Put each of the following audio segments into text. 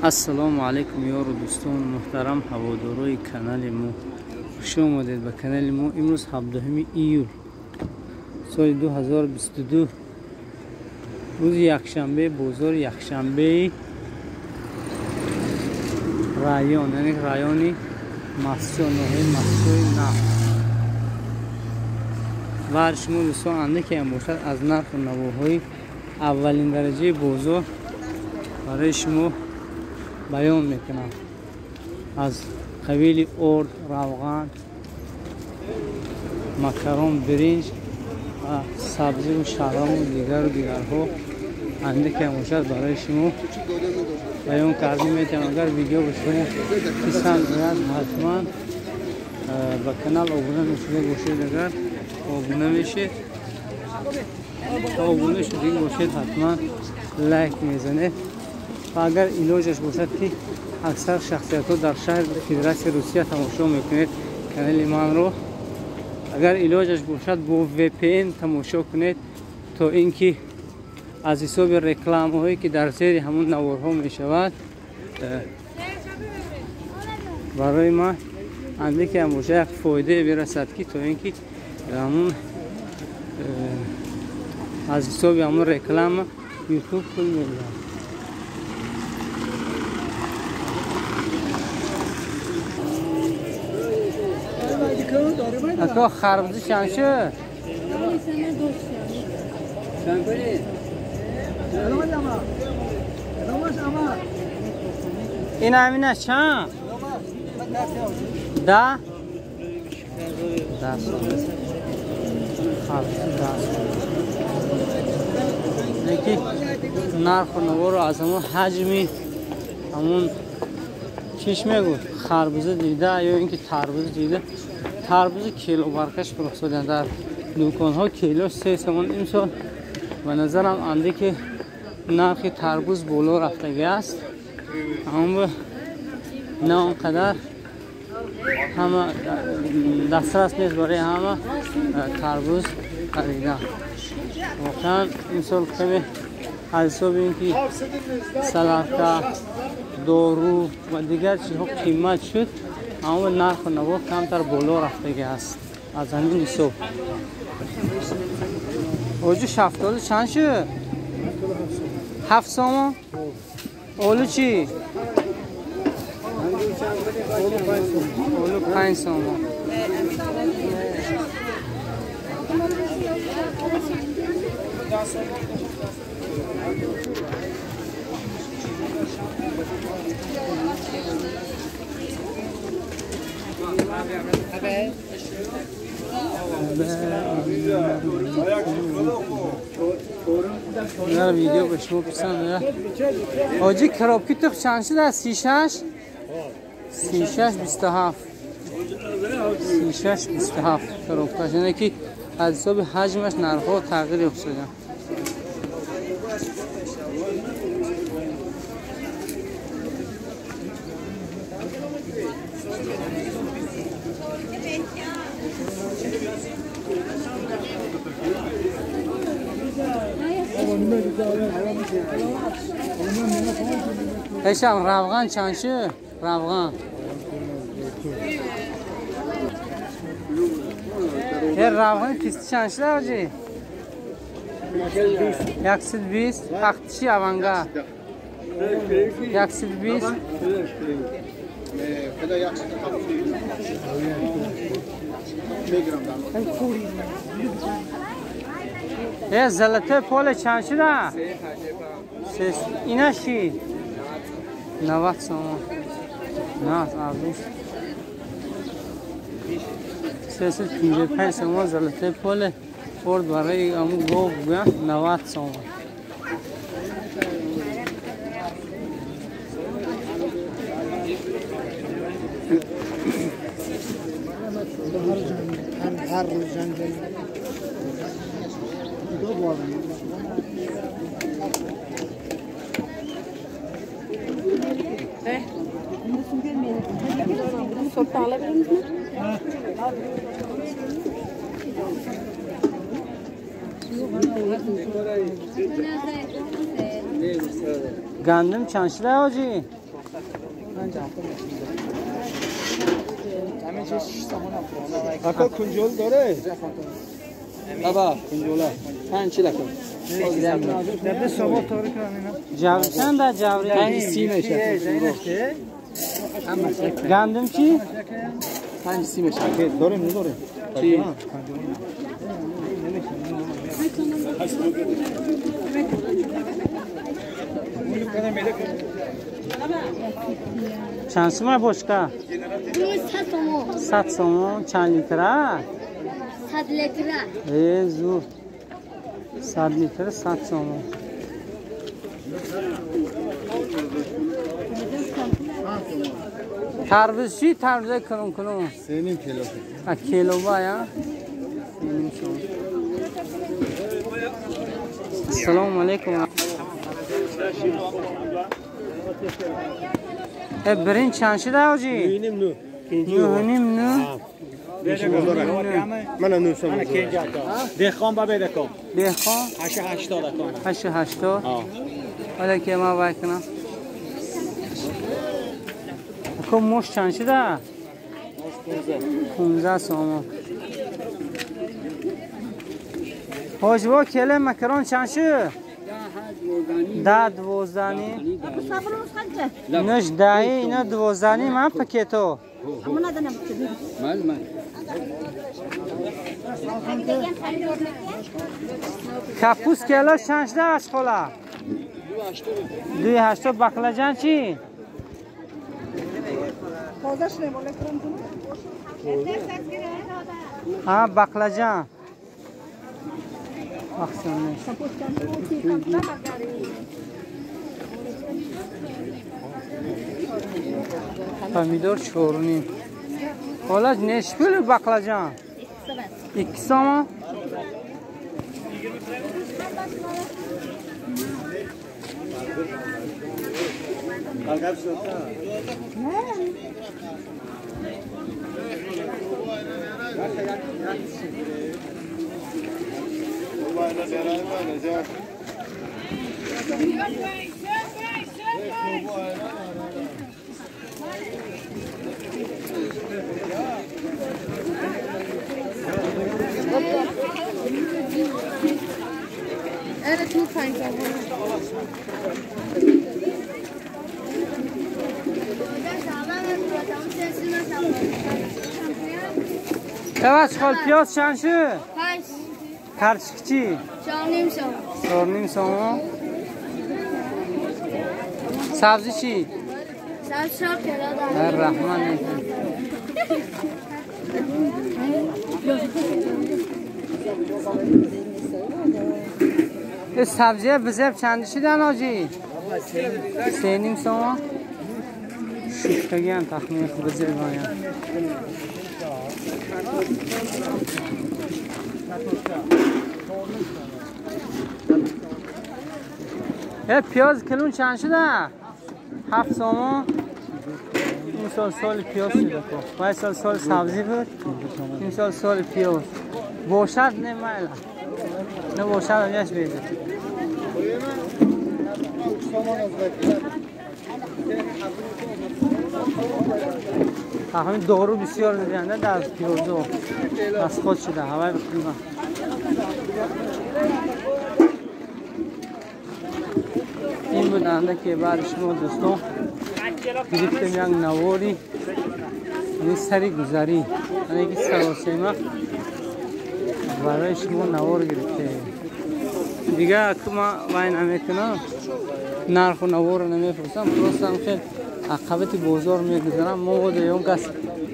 السلام علیکم یار و دوستان محترم هوادارای کانال ما، خوش آمدید به کانال ما. امروز 17 ایول سال 2022 روز یکشنبه، بازار یکشنبه رایان، یعنی رایان مسجد نفت. و شما دوستان انده که باشد از نرخ و نواهای اولین درجه بازار برای شما بیان میکنم. از قبیل ارد، روغن، مکرون، برنج و سبزی و شراب و دیگرها انده که باشد برای شما بیان کردیم میتونم. اگر ویدیو به شما پسند بیاد حتما به کانال آبونه نشده باشید. اگر آبونه میشید آبونه شده باشید حتما لایک میزنید. و اگر علاجش باشد که اکثر شخصیت ها در شهر فدراسیون روسیه تماشا میکنید کانال من رو، اگر علاجش باشد با VPN تماشا کنید تا اینکه از حساب رکلام هایی که در زیر همون نوارها می شود برای ما انده که هم باشه یک فایده برسد که تا اینکه همون از حساب همون رکلام یوتیوب پول میگیرد. اکا خربزی چند شد؟ این همینه چند؟ 10؟ 10 خربزی 10. یکی نرخ و نوار رو از همون حجمی همون چیش میگو خربزه دیده یا اینکه تربوز دیده. تربوز کیلو برکش فروخته شدن در دکان ها، کیلو 3 تومان امسال. به نظرم انده که نرخ تربوز بالا رفتگی است، اما نه اونقدر همه دسترس نیست برای همه تربوز خریدن. واقعا امسال کمی از حساب اینکه سلطه، دارو و دیگر چیزها قیمت شد، اما نرخ و نوا کمتر بالا رفتگی است از همین حساب. اوجو شفتالو چند شد؟ 7 تومان. اولو چی؟ اولو 5 تومان. در ویدیو به شما پسند آجی کرابکی تو چند شده؟ 36 27 کرابکش، یعنی که از حساب حجمش نرخ‌ها تغییر افتاده. پیشم روغن چند شه؟ روغن یه روغن کسی چند شه آجی؟ 120 وقتشی اونگه 120 یه زلطه پول چند شده؟ اینه چی؟ 90 تومان. نه ارزش 355 تومان زلطه پول خورد برای همون گوه بگویم 90 تومان. هر جنگل Sopa alabilir misin? گندم چند شده آجی؟ اکا کنجول داره؟ بابا کنجوله 5 چی لکه؟ در صبح طوری کنیم. جوری چند در جوری؟ 5 سی میشه. گندم چی؟ 5 سی میشه. داریم نداریم. چی؟ چند سومه بشکه؟ 100 سومه. چند لیتره؟ 100 لیتره. ای زور 100 لیتر 100 سومه. تربیز چی؟ تربیز کنم 3.5 کیلو. کیلو بایا 3.5 سومه. السلام علیکم. برین چند شده آجی؟ 9.5 من نوشتم. دهخان با بدکم. دهخان 880 880. حالا که ما باید کنم کم موش چند شده؟ 15 سومه. حاجبا کله مکرون چند شد؟ 12 نش 10 اینا 12 من پکیتو. کپوس کیلو چند شده از خلا؟ 2.80. بقلاجان چی؟ ها بقلاجان پامیدور 4.5. حالا نشکل بقلاجان 2 سومه. Evet, lütfen. Evet, خال پیاز چند شد؟ 5. کرچک چی؟ 4.5 سومه. سبزی چی؟ سبز شاب کرده. الرحمن. این سبزی بزرگ چند شدن آجی؟ 3.5 سومه. شکتگیان تخمین بزرگ آیان. پیاز کلون چند شده؟ 7 سومه. این سال پیاز شده که باید سال سبزی بود. این سال پیاز باشد نمیله نه باشد همیش بیده. همین دارو بسیار میدهنده در پیازو از خود شده هوای بخیمه. این بودنده که بعد شما دوستان گرفتم یک نواری این سری گذاری یعنی که سراسیمه برای شما نوار گرفته دیگه اکو ما باید نمیکنم نرخ و نوار نمیفرستم پروستم خیلی عقبت بازار میگذارم ما بود اون کس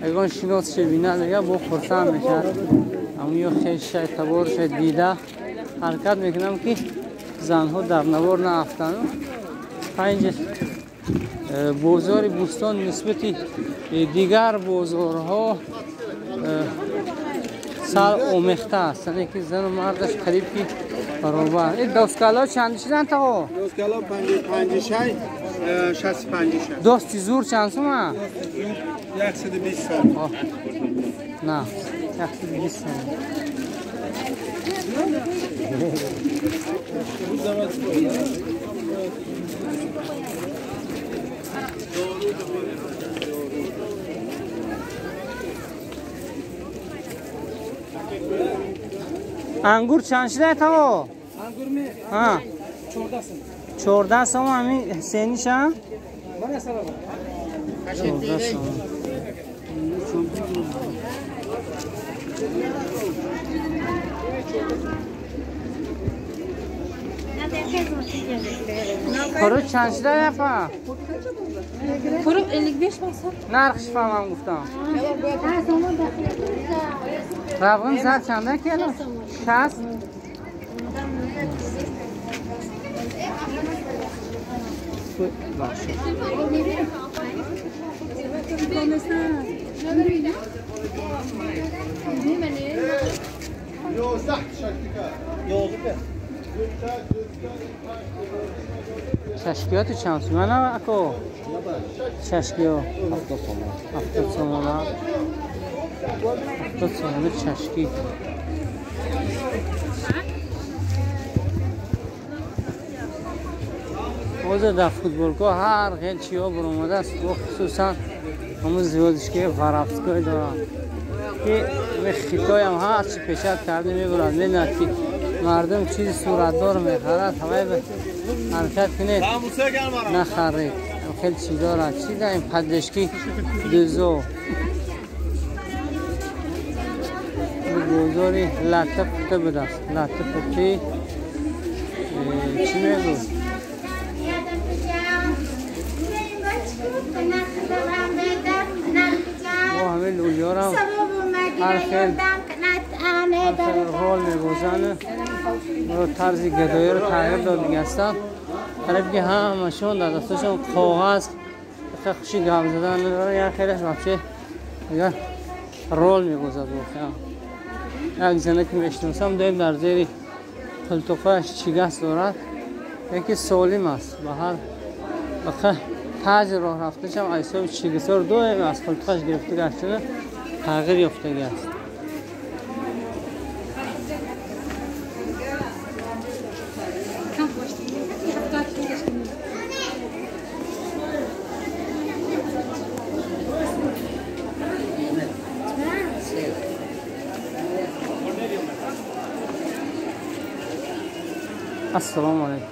اگه شناس چه بینه دیگه با خورسم میشه اما یا خیلی شاید تبار شاید دیده حرکت میکنم که زنها در نوار نافتن پنج بازار بوستان نسبتی دیگر بازارها سال آمیخته است یعنی که زن و مردش قریب که برابر. این دوسکالا چند شدن تا؟ دوسکالا 65 دوستی زور چند سومه؟ 120 سال. نه 120 سال. انگور چند شده تا؟ انگور می ها 14 سم 14 سوم همین سنیش ها؟ من اصلا 14 سوم خروج چند شده یفا؟ Kurup 55 basa. نرخش فهمم گفتم روغن زد چنده کیلو؟ 60 باشه چشکیاتو چند سومه نه اکو؟ چشکیو 70 سومه 70 سومه چشکی اوزه در فوتبولگاه هر خیلی چی ها برامده است و خصوصا همون زیادشگاه ورفسگاه دارن که خیتای هم هست چی پیشت کرده میبرد میدند که مردم چیز صورتدار میخرد همه به حرکت کنید نخرید خیلی چی دارد چی در این پدشکی دوزو بگذاری لطه پته بدست لطه پته چی میگو؟ و همه لولیا را هر خیل رول میگوزن و طرز گدایی رو تغییر داد دیگه هستن طرف که همشون در دستشون کاغذ خیلی خوشی گم زدن نداره یا خیلیش بخشه دیگه رول میگوزد یک زنه که میشناسم داریم در زیر پلتوقهش چیگست دارد یکی سالم است به هر بخه تاج راه رفتش هم ایسا چیگسار دو از پلتوقهش گرفته گشته تغییر یافتگی است السلام علیکم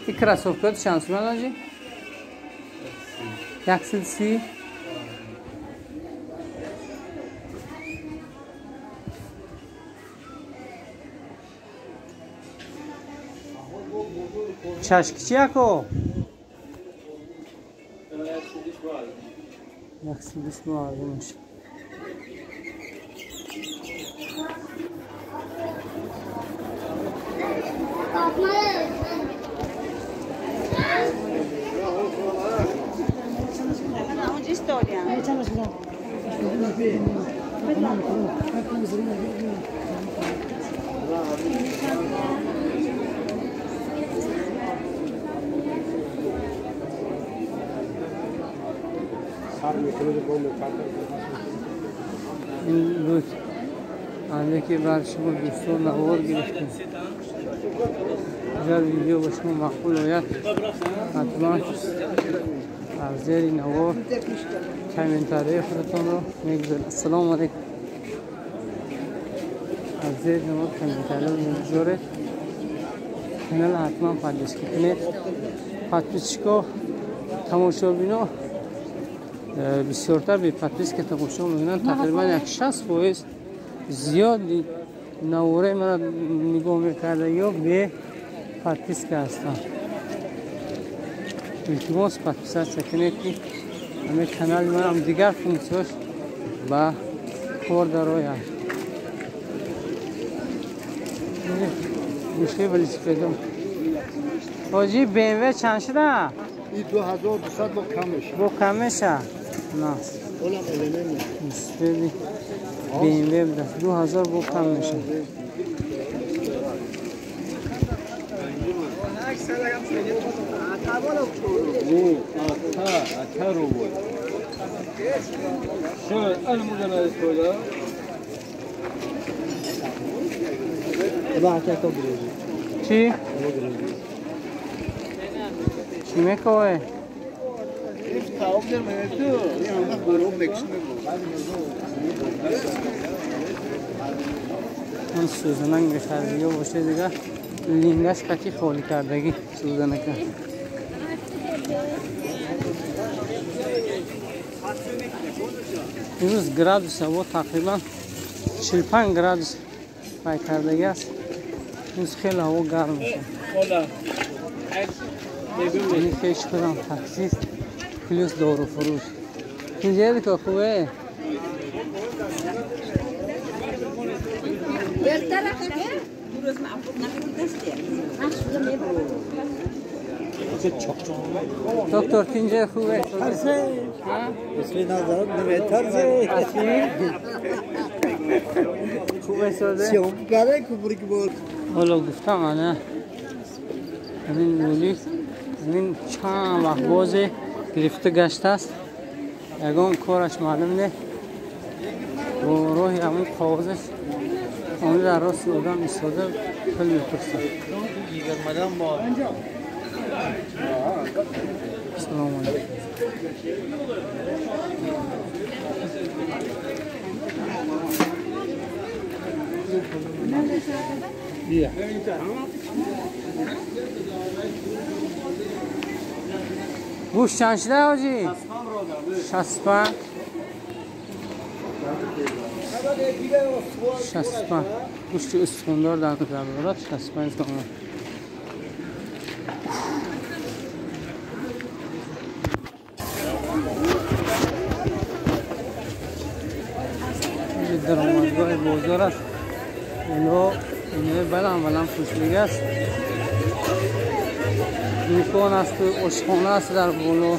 این کراسوفکات چند سومه داشتی؟ 130 چشکی چی اکو؟ 120 معلومش Onde história? این بود آنه که بر شما دوستان نوار گرفتیم اگر ویدیو با شما مقبول باید حتما از زیر نوار کامنتاری خودتون رو میگذارید السلام علیکم از زیر نوار کامنتاری رو میگذارید کانال حتما پادشکی کنید پادپیسکو تماشا بینا بسیارتر به پادپیس که تماشا میکنن تقریبا 60% زیاد نواره من نگاه میکرده یا به پادپیس که هستن التماس پادپیس هست کنید که همه کانال من هم دیگر فونکسیونش با کار داره گوشه ولی سپیدم حاجی BMW چند شده؟ این 2200 با کمش با کمشه نه اونم المان سپیدی BMW بده 2000 با کم میشه ata رو بود شو الموجنا استولا چی؟ چی میکنه؟ اون سوزنک بخیر دیگه باشه دیگه لینگش قطعی خالی کردگی سوزنک امروز گرادوس هوا تقریبا 45 گرادوس پای کردگی است. امروز خیلی هوا گرم میشه. این کش کدام تخصیص پلیس دارو فروش اینجا دیگه خوبه. دکتر اینجا خوبه. اصلی نظرات نمیترزه خوبه ساده سیام گره کبری که بود حالا گفتم آنه این مولی این چند وقت بازه گرفته گشته است یکان کارش معلوم نه و روحی همون کاغذش آنه در راست سودان ایستاده خیلی میپرسه. سلام علیکم. بیا گوشت چند شده آجی؟ 65 65 گوشت استخوندار در ضرورت 65 تومن. درآمدگاه بازار است. اینه بلند فروشنده است. دکان است و آشخانه است در بالا.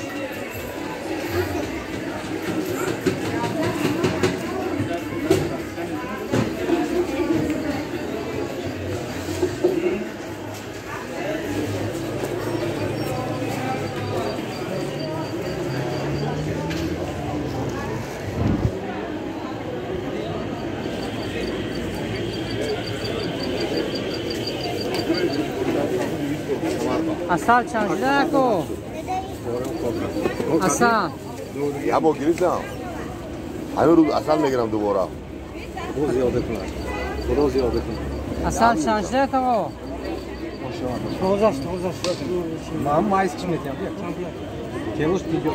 اصل چند شده اکو؟ اصل یه با گریزم همه روز اصل میگیرم دوباره خدا زیاده کنه خدا زیاده کنه اصل چند شده اکو؟ توزش من مایس چی میتیم که روز دیگه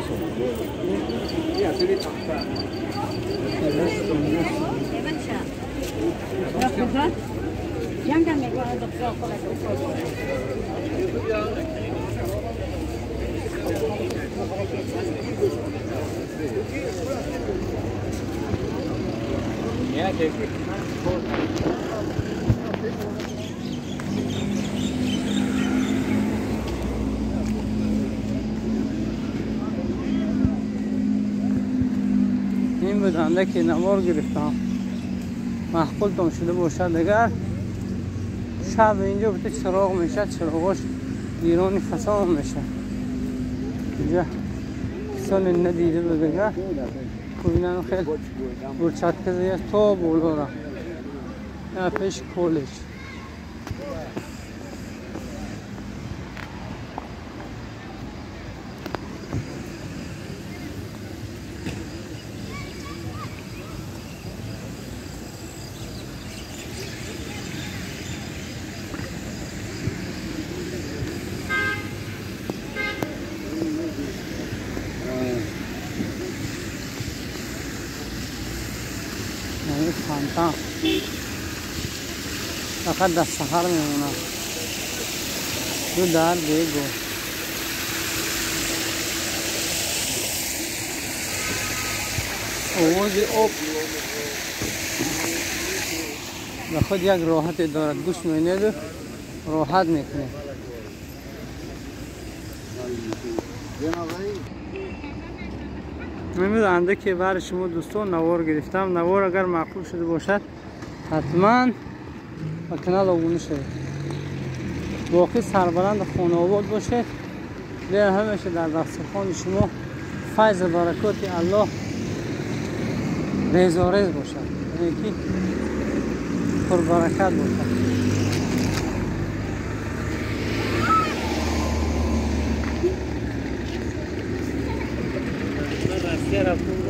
این بدنده که نوار گرفتم محقول تام شده باشد اگر شب اینجا بوده چراغ میشه چراغاش ایرانی فسان میشه اینجا کسان ندیده بگه کوینان خیلی برچت کزی تا بولا را یا پیش کولش فانتا فقط دست سخر میمونه دو در بیگو اوزی اوب به خود یک راحت دارد گوش مینید راحت میکنه نمیدونم که برای شما دوستان نوار گرفتم. نوار اگر معقول شده باشد حتما با کانال ابونه شد. باقی سربلند خانه آباد باشد. بیا همیشه در دسترخوان شما فیض و برکات الله ریزارز باشد. یکی پر برکت باشد. رفتم